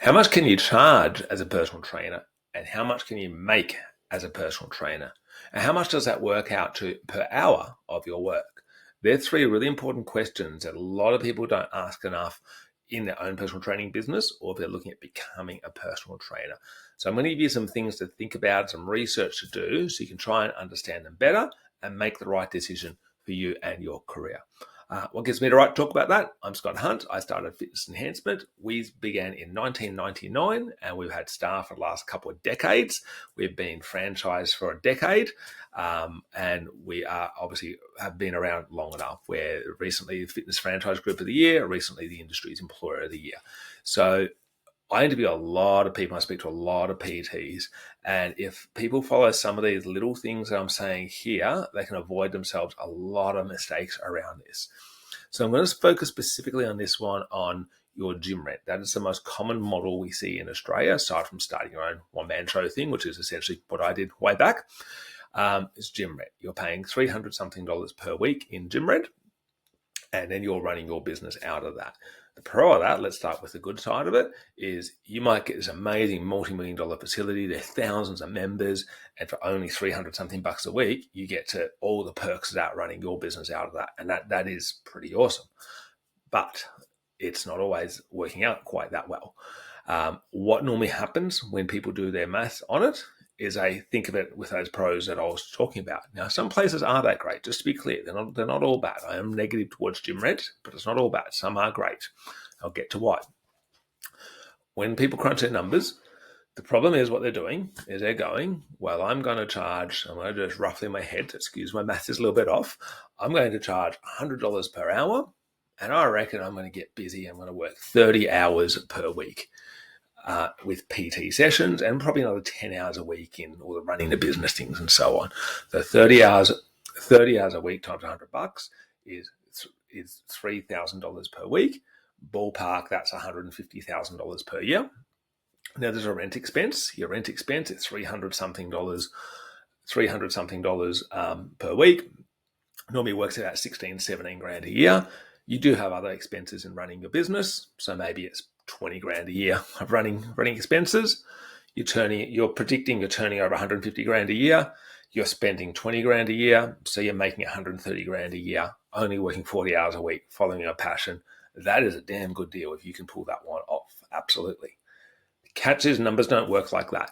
How much can you charge as a personal trainer, and how much can you make as a personal trainer? And how much does that work out to per hour of your work? They're three really important questions that a lot of people don't ask enough in their own personal training business, or if they're looking at becoming a personal trainer. So I'm going to give you some things to think about, some research to do, so you can try and understand them better and make the right decision for you and your career. What gives me the right to talk about that? I'm Scott Hunt. I started Fitness Enhancement. We began in 1999 and we've had staff for the last couple of decades. We've been franchised for a decade, and we are obviously have been around long enough. We're recently the Fitness Franchise Group of the Year, recently the Industry's Employer of the Year. So I interview a lot of people. I speak to a lot of PTs. And if people follow some of these little things that I'm saying here, they can avoid themselves a lot of mistakes around this. So I'm going to focus specifically on this one on your gym rent. That is the most common model we see in Australia, aside from starting your own one-man show thing, which is essentially what I did way back, is gym rent. You're paying $300 something per week in gym rent, and then you're running your business out of that. The pro of that, let's start with the good side of it, is you might get this amazing multi-million dollar facility. There are thousands of members, and for only $300 something a week, you get to all the perks of that, running your business out of that. And that is pretty awesome. But it's not always working out quite that well. What normally happens when people do their maths on it is I think of it with those pros that I was talking about. Now, some places are that great. Just to be clear, they're not all bad. I am negative towards gym rent, but it's not all bad. Some are great. I'll get to why. When people crunch their numbers, the problem is what they're doing is they're going, well, I'm going to do this roughly in my head, excuse my math is a little bit off. I'm going to charge $100 per hour, and I reckon I'm going to get busy. I'm going to work 30 hours per week. With PT sessions, and probably another 10 hours a week in all the running the business things and so on. So 30 hours a week times $100 is $3,000 per week. Ballpark, that's $150,000 per year. Now there's a rent expense. Your rent expense is $300 something per week. Normally works out 16, 17 grand a year. You do have other expenses in running your business, so maybe it's 20 grand a year of running expenses. You're predicting you're turning over 150 grand a year. You're spending 20 grand a year, so you're making 130 grand a year, only working 40 hours a week, following your passion. That is a damn good deal if you can pull that one off. Absolutely. Catch is numbers don't work like that.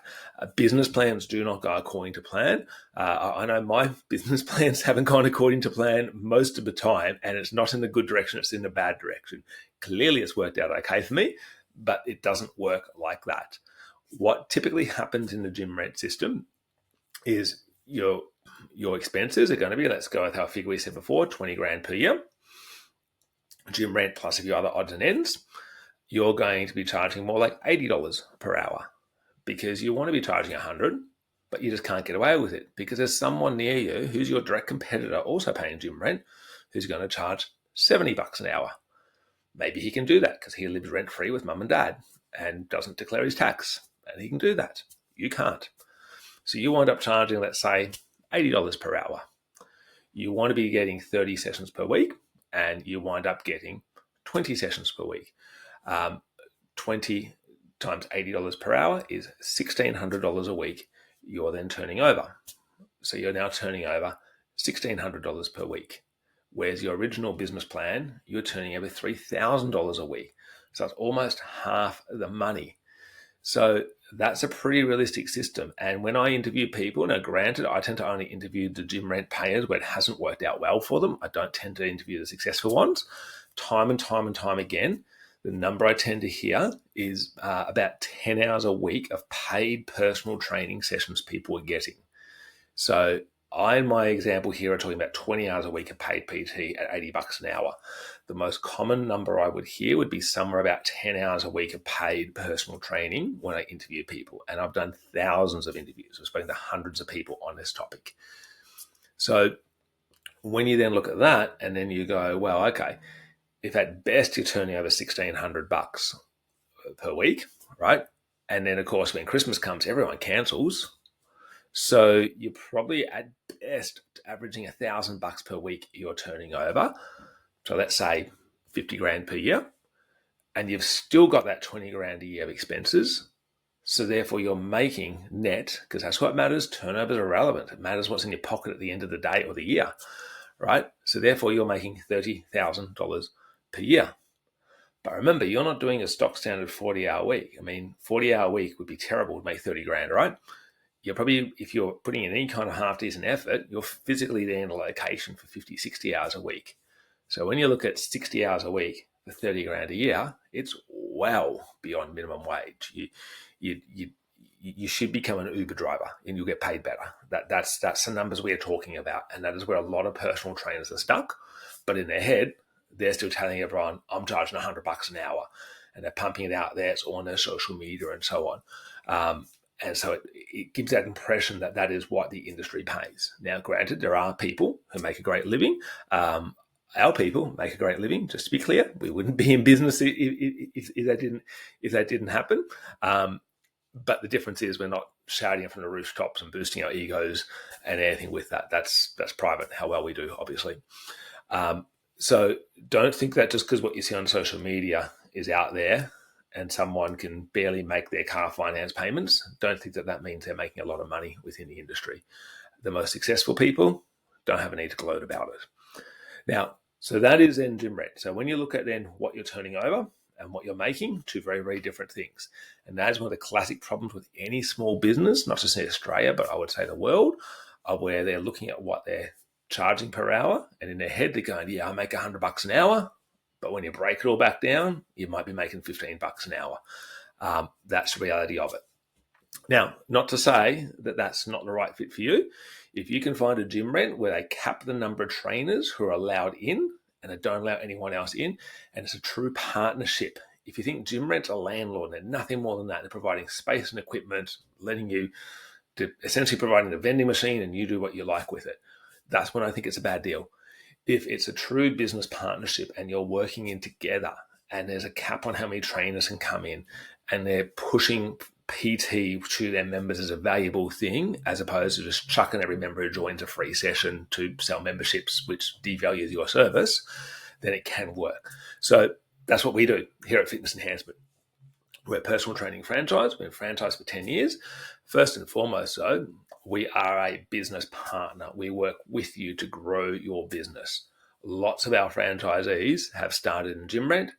Business plans do not go according to plan. I know my business plans haven't gone according to plan most of the time, and it's not in the good direction, it's in the bad direction. Clearly, it's worked out okay for me, but it doesn't work like that. What typically happens in the gym rent system is your expenses are going to be, let's go with our figure we said before, 20 grand per year. Gym rent plus a few other odds and ends. You're going to be charging more like $80 per hour, because you want to be charging $100, but you just can't get away with it because there's someone near you who's your direct competitor also paying gym rent who's going to charge $70 an hour. Maybe he can do that because he lives rent-free with mum and dad and doesn't declare his tax, and he can do that. You can't. So you wind up charging, let's say, $80 per hour. You want to be getting 30 sessions per week, and you wind up getting 20 sessions per week. 20 times $80 per hour is $1,600 a week you're then turning over. So you're now turning over $1,600 per week. Whereas your original business plan, you're turning over $3,000 a week. So that's almost half the money. So that's a pretty realistic system. And when I interview people, now granted, I tend to only interview the gym rent payers where it hasn't worked out well for them. I don't tend to interview the successful ones. Time and time again, the number I tend to hear is about 10 hours a week of paid personal training sessions people are getting. So in my example here, I'm talking about 20 hours a week of paid PT at $80 an hour. The most common number I would hear would be somewhere about 10 hours a week of paid personal training when I interview people. And I've done thousands of interviews. I've spoken to hundreds of people on this topic. So when you then look at that and then you go, well, okay, if at best you're turning over $1,600 per week, right? And then, of course, when Christmas comes, everyone cancels. So you're probably at best averaging $1,000 per week you're turning over. So let's say 50 grand per year. and you've still got that 20 grand a year of expenses. So therefore you're making net, because that's what matters. Turnovers are irrelevant. It matters what's in your pocket at the end of the day or the year, right? So therefore you're making $30,000 per year. But remember, you're not doing a stock standard 40-hour week. I mean, 40-hour week would be terrible to make 30 grand, right? You're probably, if you're putting in any kind of half-decent effort, you're physically there in a location for 50, 60 hours a week. So when you look at 60 hours a week for 30 grand a year, it's well beyond minimum wage. You should become an Uber driver and you'll get paid better. That's the numbers we're talking about. And that is where a lot of personal trainers are stuck. But in their head, they're still telling everyone, I'm charging $100 an hour. And they're pumping it out there. It's on their social media and so on. And so it gives that impression that that is what the industry pays. Now, granted, there are people who make a great living. Our people make a great living, just to be clear. We wouldn't be in business if that didn't happen. But the difference is we're not shouting it from the rooftops and boosting our egos and anything with that. That's private, how well we do, obviously. So don't think that just because what you see on social media is out there and someone can barely make their car finance payments, don't think that means they're making a lot of money within the industry. The most successful people don't have a need to gloat about it. Now, so that is then gym rent. So when you look at then what you're turning over and what you're making, two very, very different things. And that is one of the classic problems with any small business, not just in Australia, but I would say the world, of where they're looking at what they're charging per hour. And in their head, they're going, yeah, I make $100 an hour. But when you break it all back down, you might be making $15 an hour. That's the reality of it. Now, not to say that that's not the right fit for you. If you can find a gym rent where they cap the number of trainers who are allowed in and they don't allow anyone else in, and it's a true partnership. If you think gym rent's a landlord, they're nothing more than that. They're providing space and equipment, letting you, to essentially providing a vending machine, and you do what you like with it. That's when I think it's a bad deal. If it's a true business partnership and you're working in together and there's a cap on how many trainers can come in and they're pushing PT to their members as a valuable thing, as opposed to just chucking every member who joins a free session to sell memberships, which devalues your service, then it can work. So that's what we do here at Fitness Enhancement. We're a personal training franchise. We've been franchised for 10 years. First and foremost, though, we are a business partner. We work with you to grow your business. Lots of our franchisees have started in gym rent,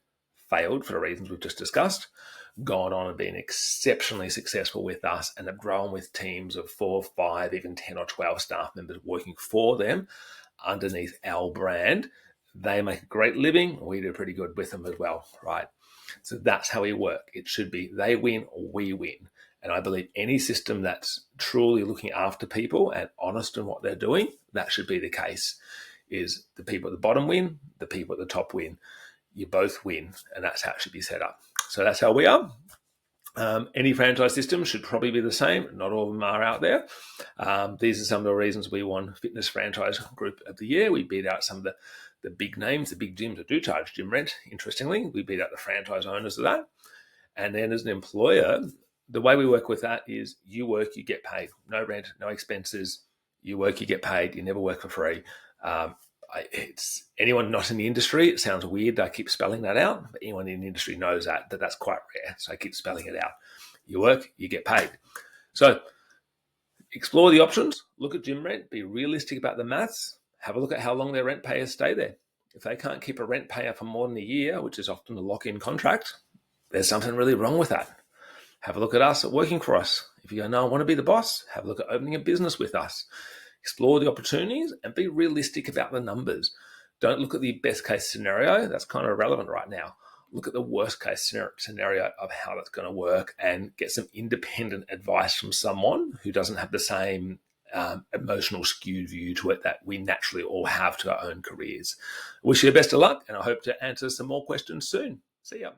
failed for the reasons we've just discussed, gone on and been exceptionally successful with us, and have grown with teams of 4, 5, even 10 or 12 staff members working for them underneath our brand. They make a great living. We do pretty good with them as well, right? So that's how we work. It should be they win, we win. And I believe any system that's truly looking after people and honest in what they're doing, that should be the case. Is the people at the bottom win, the people at the top win. You both win, and that's how it should be set up. So that's how we are. Any franchise system should probably be the same. Not all of them are out there. These are some of the reasons we won Fitness Franchise Group of the Year. We beat out some of the big names, the big gyms that do charge gym rent. Interestingly, we beat out the franchise owners of that. And then as an employer, the way we work with that is you work, you get paid. No rent, no expenses. You work, you get paid. You never work for free. It's anyone not in the industry, it sounds weird I keep spelling that out, but anyone in the industry knows that's quite rare. So I keep spelling it out. You work, you get paid. So explore the options, look at gym rent, be realistic about the maths, have a look at how long their rent payers stay there. If they can't keep a rent payer for more than a year, which is often a lock-in contract, there's something really wrong with that. Have a look at us at working for us. If you go, no, I want to be the boss, have a look at opening a business with us. Explore the opportunities and be realistic about the numbers. Don't look at the best case scenario. That's kind of irrelevant right now. Look at the worst case scenario of how that's going to work and get some independent advice from someone who doesn't have the same emotional skewed view to it that we naturally all have to our own careers. I wish you the best of luck, and I hope to answer some more questions soon. See ya.